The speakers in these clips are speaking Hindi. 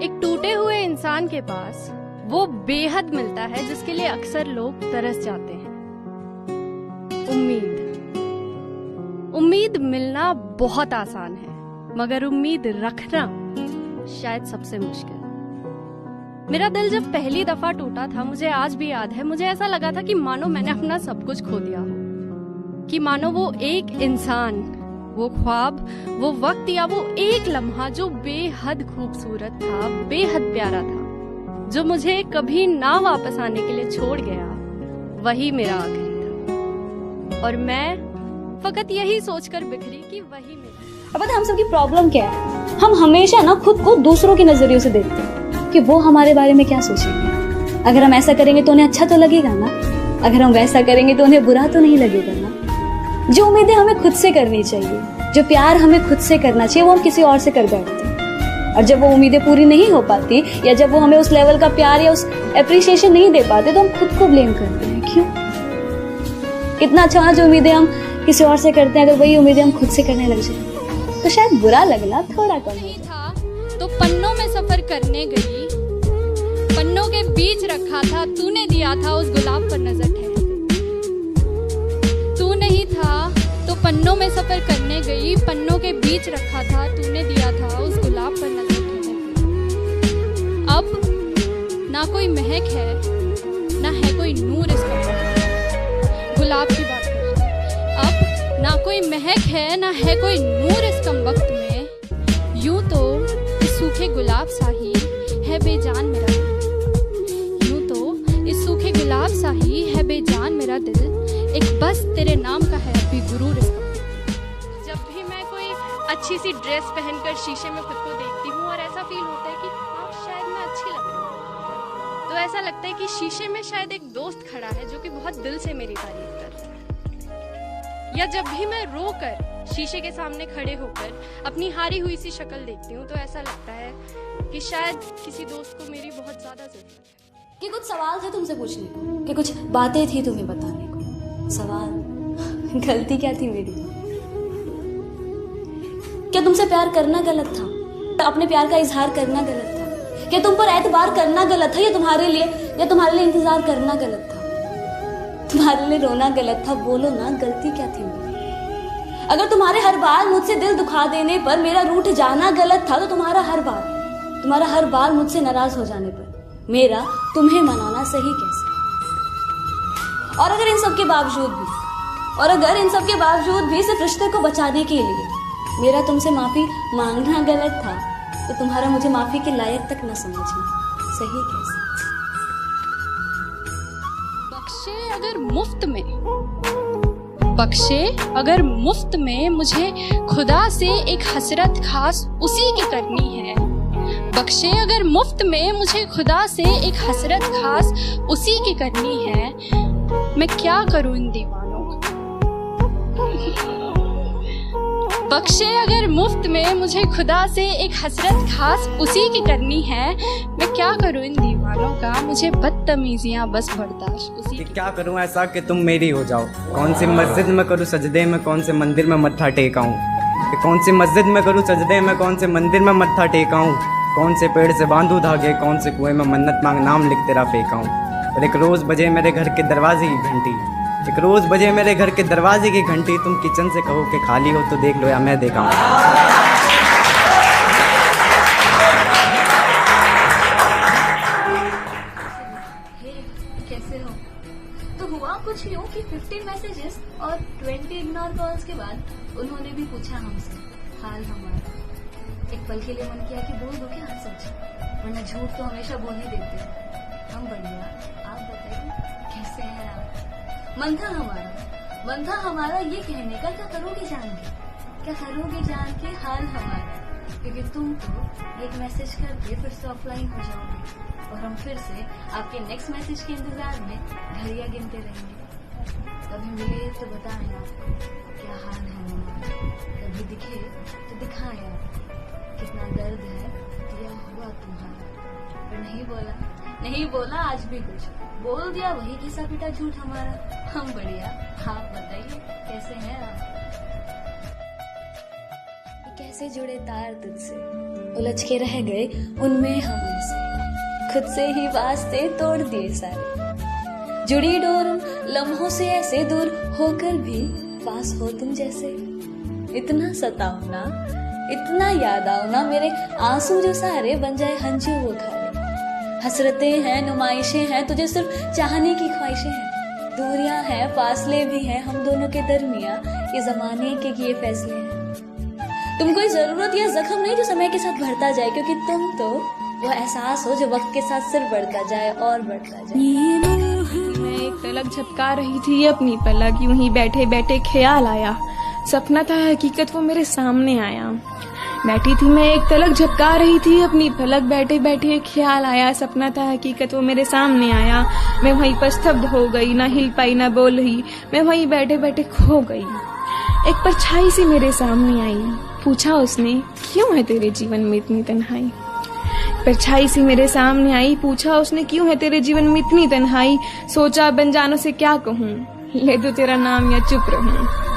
एक टूटे हुए इंसान के पास वो बेहद मिलता है जिसके लिए अक्सर लोग तरस जाते हैं। उम्मीद मिलना बहुत आसान है, मगर उम्मीद रखना शायद सबसे मुश्किल। मेरा दिल जब पहली दफा टूटा था, मुझे आज भी याद है, मुझे ऐसा लगा था कि मानो मैंने अपना सब कुछ खो दिया हो, कि मानो वो एक इंसान, वो ख्वाब, वो वक्त या वो एक लम्हा जो बेहद खूबसूरत था, बेहद प्यारा था, जो मुझे कभी ना वापस आने के लिए छोड़ गया, वही मेरा आखिरी था। और मैं फकत यही सोचकर बिखरी कि वही मेरा। अब पता हम सबकी प्रॉब्लम क्या है, हम हमेशा ना खुद को दूसरों के नजरियों से देखते हैं कि वो हमारे बारे में क्या सोचेंगे। अगर हम ऐसा करेंगे तो उन्हें अच्छा तो लगेगा ना, अगर हम वैसा करेंगे तो उन्हें बुरा तो नहीं लगेगा ना। जो उम्मीदें हमें खुद से करनी चाहिए, जो प्यार हमें खुद से करना चाहिए, वो हम किसी और से कर बैठते हैं। और जब वो उम्मीदें पूरी नहीं हो पाती, या जब वो हमें उस लेवल का प्यार या उस एप्रिसिएशन नहीं दे पाते, तो हम खुद को ब्लेम करते हैं। क्यों? इतना अच्छा जो उम्मीदें हम किसी और से करते हैं, अगर वही उम्मीदें हम खुद से करने लग जाए तो शायद बुरा लगना थोड़ा कम हो था। तो पन्नों में सफर करने गई, पन्नों के बीच रखा था, तूने दिया था उस गुलाब पर नजर ठहर। तू नहीं था तो पन्नों में सफर करने गई, पन्नों के बीच रखा था, तूने दिया था उस गुलाब पर नजर ठहर। अब ना कोई महक है, ना है कोई नूर इस गुलाब की बात कर रही हूं। अब ना कोई महक है, ना है कोई नूर इस कम वक्त में। यूं तो इस सूखे गुलाब सा ही है बेजान मेरा दिल। यूं तो इस सूखे गुलाब सा ही है बेजान मेरा दिल। एक बस तेरे नाम का है अभी गुरूर इसका। जब भी मैं कोई अच्छी सी ड्रेस पहनकर शीशे में खुद को देखती हूँ और ऐसा फील होता है कि हाँ शायद मैं अच्छी लग रही हूँ, तो ऐसा लगता है कि शीशे में शायद एक दोस्त खड़ा है जो कि बहुत दिल से मेरी तारीफ कर रहा है। या जब भी मैं रो कर शीशे के सामने खड़े होकर अपनी हारी हुई सी शक्ल देखती हूँ, तो ऐसा लगता है कि शायद किसी दोस्त को मेरी बहुत ज्यादा जरूरत है। कि कुछ सवाल थे तुमसे पूछने को, कि कुछ बातें थी तुम्हें बताने को। सवाल, गलती क्या थी मेरी? क्या तुमसे प्यार करना गलत था? अपने प्यार का इजहार करना गलत था? क्या तुम पर एतबार करना गलत था, या तुम्हारे लिए इंतजार करना गलत था? तुम्हारे लिए रोना गलत था? बोलो ना, गलती क्या थी मेरी? अगर तुम्हारे हर बार मुझसे दिल दुखा देने पर मेरा रूठ जाना गलत था, तो तुम्हारा हर बार मुझसे नाराज हो जाने पर मेरा तुम्हें मनाना सही कैसे? और अगर इन सब के बावजूद भी सिर्फ रिश्ते को बचाने के लिए मेरा तुमसे माफी मांगना गलत था, तो तुम्हारा मुझे माफी के लायक तक न समझना सही कैसे? बख्शे अगर मुफ्त में मुझे खुदा से एक हसरत खास उसी की करनी है। बख्शे अगर मुफ्त में मुझे खुदा से एक हसरत खास उसी की करनी है। मैं क्या करूं इन दीवानों को? बख्शे अगर मुफ्त में मुझे खुदा से एक हसरत खास उसी की करनी है। मैं क्या करूं इन दीवानों का, मुझे बदतमीजियां बस बर्दाश्त उसी की। क्या करूं ऐसा कि तुम मेरी हो जाओ? कौन सी मस्जिद में करूं सजदे में, कौन से मंदिर में मत्था टेकाऊं? कौन सी मस्जिद में करूं सजदे में, कौन से मंदिर में मत्था टेकाऊं? कौन से पेड़ से बांधू धागे, कौन से कुएं में मन्नत मांग नाम लिख तेरा फेंकाऊं? और एक रोज बजे मेरे घर के दरवाजे की घंटी, एक रोज बजे मेरे घर के दरवाजे की घंटी। तुम किचन से कहो कि खाली हो तो देख लो या मैं देखा हूँ। कैसे हो? तो हुआ कुछ यूं कि 15 मैसेजेस और 20 इग्नोर कॉल्स के बाद उन्होंने भी पूछा हमसे हाल हमारा। एक पल के लिए मन किया कि बोल दो क्या सच, वरना झूठ तो हमेशा बोल ही देते हैं। हम बढ़िया, आप बताइए कैसे हैं आप? मन था हमारा ये कहने का, क्या करोगे जान के हाल हमारा। क्योंकि तुम तो एक मैसेज करके फिर से ऑफलाइन हो जाओगे, और हम फिर से आपके नेक्स्ट मैसेज के इंतजार में घड़ियां गिनते रहेंगे। कभी मिले तो बताएं आपको क्या हाल है हमारा, कभी दिखे तो दिखाएं आप कितना दर्द है दिया हुआ तुम्हारा। पर नहीं बोला आज भी कुछ बोल दिया, वही किस्सा पिटा झूठ हमारा। हम बढ़िया, आप बताइए कैसे हैं आप? कैसे कैसे जुड़े तार तुझसे, उलझ के रह गए उनमें हम उनसे, खुद से ही वास्ते तोड़ दिए सारे, जुड़ी डोर उन लम्हों से ऐसे दूर होकर भी पास हो तुम जैसे। इतना सताओ ना, इतना याद आओ ना, मेरे आंसू जो सारे बन जाए हंजू वो खारे। हसरतें हैं, नुमाइशें हैं, तुझे सिर्फ चाहने की ख्वाहिशें हैं, दूरियां हैं, फासले भी हैं, हम दोनों के दरमियां ये जमाने के किए फैसले हैं। तुम कोई जरूरत या जख्म नहीं जो समय के साथ भरता जाए, क्योंकि तुम तो वो एहसास हो जो वक्त के साथ सिर्फ बढ़ता जाए और बढ़ता जाए। मैं एक तलक झपका रही थी अपनी पलक, यूं ही बैठे बैठे ख्याल आया, सपना था हकीकत वो मेरे सामने आया। बैठी थी मैं एक तलक झपका रही थी अपनी पलक, बैठे बैठे ख्याल आया, सपना था हकीकत वो मेरे सामने आया। मैं वहीं पर स्तब्ध हो गई, ना हिल पाई ना बोल रही, मैं वहीं बैठे बैठे खो गई। एक परछाई सी मेरे सामने आई, पूछा उसने क्यों है तेरे जीवन में इतनी तन्हाई। परछाई सी मेरे सामने आई, पूछा उसने क्यों है तेरे जीवन में इतनी तन्हाई। सोचा अब अनजानों से क्या कहूँ, ले दो तेरा नाम या चुप रहूं।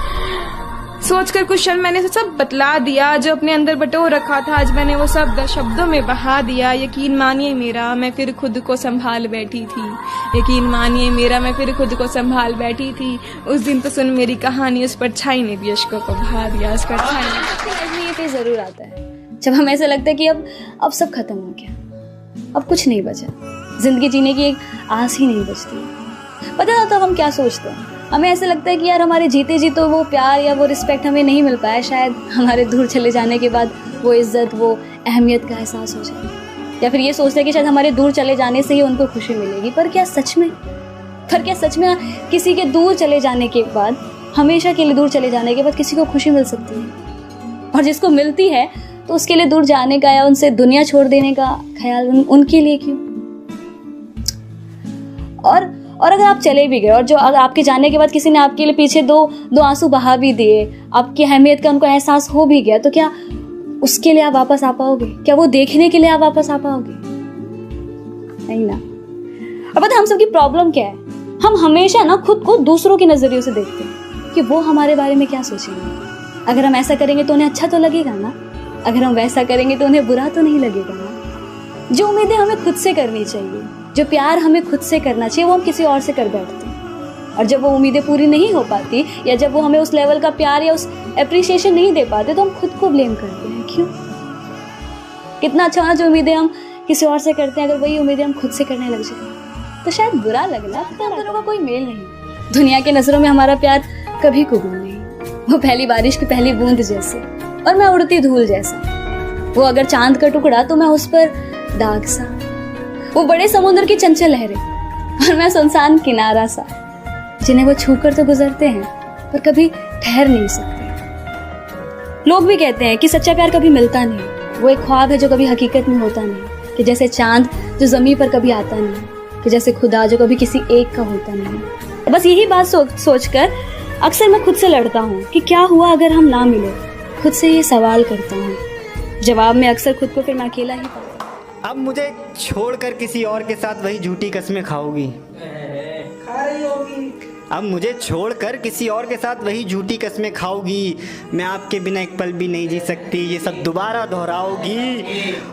सोचकर कुछ क्षण मैंने सब बतला दिया, जो अपने अंदर बटो रखा था आज मैंने वो सब शब्दों में बहा दिया। यकीन मानिए मेरा मैं फिर खुद को संभाल बैठी थी, यकीन मानिए मेरा मैं फिर खुद को संभाल बैठी थी। उस दिन तो सुन मेरी कहानी, उस परछाई ने भी अश्कों को बहा दिया। उस परछाई ने ये फेज जरूर आता है जब हमें ऐसा लगता है कि अब सब खत्म हो गया, अब कुछ नहीं बचा, जिंदगी जीने की एक आस ही नहीं बचती। पता ना तब हम क्या सोचते हैं, हमें ऐसा लगता है कि यार हमारे जीते जी तो वो प्यार या वो रिस्पेक्ट हमें नहीं मिल पाया, शायद हमारे दूर चले जाने के बाद वो इज्जत वो अहमियत का एहसास हो जाए, या फिर ये सोचते हैं कि शायद हमारे दूर चले जाने से ही उनको खुशी मिलेगी। पर क्या सच में ना किसी के दूर चले जाने के बाद, हमेशा के लिए दूर चले जाने के बाद किसी को खुशी मिल सकती है? और जिसको मिलती है तो उसके लिए दूर जाने का या उनसे दुनिया छोड़ देने का ख्याल उनके लिए क्यों? और अगर आप चले भी गए और जो अगर आपके जाने के बाद किसी ने आपके लिए पीछे दो आंसू बहा भी दिए, आपकी अहमियत का उनको एहसास हो भी गया, तो क्या उसके लिए आप वापस आ पाओगे? क्या वो देखने के लिए आप वापस आ पाओगे? नहीं ना। और पता है हम सबकी प्रॉब्लम क्या है, हम हमेशा ना खुद को दूसरों के नजरियों से देखते हैं कि वो हमारे बारे में क्या सोचेंगे। अगर हम ऐसा करेंगे तो उन्हें अच्छा तो लगेगा ना, अगर हम वैसा करेंगे तो उन्हें बुरा तो नहीं लगेगा ना। जो उम्मीदें हमें खुद से करनी चाहिए, जो प्यार हमें खुद से करना चाहिए, वो हम किसी और से कर बैठते हैं। और जब वो उम्मीदें पूरी नहीं हो पाती या जब वो हमें उस लेवल का प्यार या उस एप्रिसिएशन नहीं दे पाते तो हम खुद को ब्लेम करते हैं। क्यों? कितना अच्छा ना जो उम्मीदें हम किसी और से करते हैं, अगर वही उम्मीदें हम खुद से करने लग जाए तो शायद बुरा लगना, तो हम दोनों का कोई मेल नहीं। दुनिया की नजरों में हमारा प्यार कभी कबूल नहीं, वो पहली बारिश की पहली बूंद जैसे और मैं उड़ती धूल जैसा। वो अगर चांद का टुकड़ा तो मैं उस पर दाग सा, वो बड़े समुद्र की चंचल लहरें और मैं सुनसान किनारा सा, जिन्हें वो छूकर तो गुजरते हैं पर कभी ठहर नहीं सकते। लोग भी कहते हैं कि सच्चा प्यार कभी मिलता नहीं, वो एक ख्वाब है जो कभी हकीकत में होता नहीं, कि जैसे चांद जो जमीन पर कभी आता नहीं, कि जैसे खुदा जो कभी किसी एक का होता नहीं। बस यही बात सोचकर अक्सर मैं खुद से लड़ता हूँ कि क्या हुआ अगर हम ना मिले। खुद से ये सवाल करता हूँ, जवाब में अक्सर खुद को फिर मैं अकेला ही पाता। अब मुझे छोड़कर किसी और के साथ वही झूठी कस्में खाओगी, खा रही होगी। अब मुझे छोड़कर किसी और के साथ वही झूठी कस्में खाओगी। मैं आपके बिना एक पल भी नहीं जी सकती, ये सब दोबारा दोहराओगी।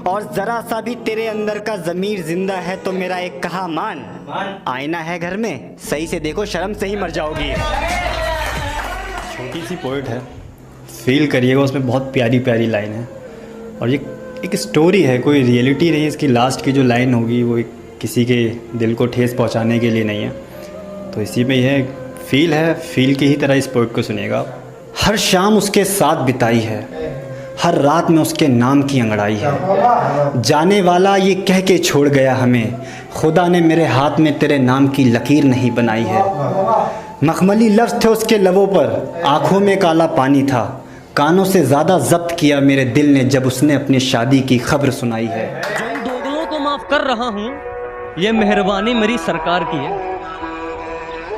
और ज़रा सा भी तेरे अंदर का ज़मीर जिंदा है तो मेरा एक कहा मान, आईना है घर में, सही से देखो शर्म से ही मर जाओगी। छोटी सी पोइट है, फील करिएगा, उसमें बहुत प्यारी प्यारी लाइन है और ये एक स्टोरी है, कोई रियलिटी नहीं है। इसकी लास्ट की जो लाइन होगी वो किसी के दिल को ठेस पहुंचाने के लिए नहीं है, तो इसी में यह फील है, फील की ही तरह इस पोइट को सुनिएगा। हर शाम उसके साथ बिताई है, हर रात में उसके नाम की अंगड़ाई है। जाने वाला ये कह के छोड़ गया हमें, खुदा ने मेरे हाथ में तेरे नाम की लकीर नहीं बनाई है। मखमली लफ्ज़ थे उसके लबों पर, आँखों में काला पानी था, कानों से ज़्यादा जब्त किया मेरे दिल ने जब उसने अपनी शादी की खबर सुनाई है। जिन दोगलों को माफ़ कर रहा हूँ ये मेहरबानी मेरी सरकार की है,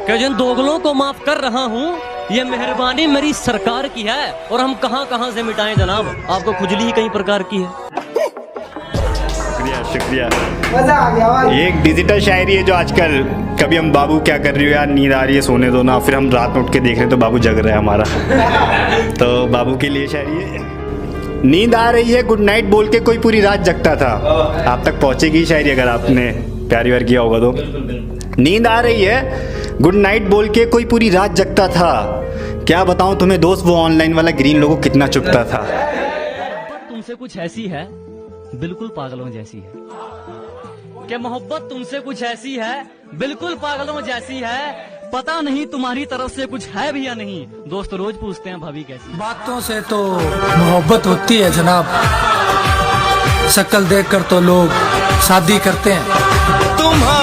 कि जिन दोगलों को माफ़ कर रहा हूँ ये मेहरबानी मेरी सरकार की है। और हम कहाँ से मिटाएं जनाब, आपको खुजली ही कई प्रकार की है। शुक्रिया। मजा आ गया। ये एक डिजिटल शायरी है जो आजकल, कभी हम बाबू क्या कर रही हो यार, नींद आ रही है सोने दो ना, फिर हम रात में उठ के देख रहे हैं तो बाबू जग रहा है हमारा तो बाबू के लिए शायरी है। नींद आ रही है गुड नाइट बोल के कोई पूरी रात जगता था। आप तक पहुंचेगी शायरी अगर आपने प्यारी बार किया होगा तो। नींद आ रही है गुड नाइट बोल के कोई पूरी रात जगता था। क्या बताऊं तुम्हें दोस्त वो ऑनलाइन वाला ग्रीन लोगो कितना चुपता था। मोहब्बत तुमसे कुछ ऐसी है बिल्कुल पागलों जैसी है। क्या मोहब्बत तुमसे कुछ ऐसी है बिल्कुल पागलों जैसी है। पता नहीं तुम्हारी तरफ से कुछ है भी या नहीं। दोस्त रोज पूछते हैं भाभी कैसी। बातों से तो मोहब्बत होती है जनाब, शक्ल देखकर तो लोग शादी करते हैं। तुम्हारा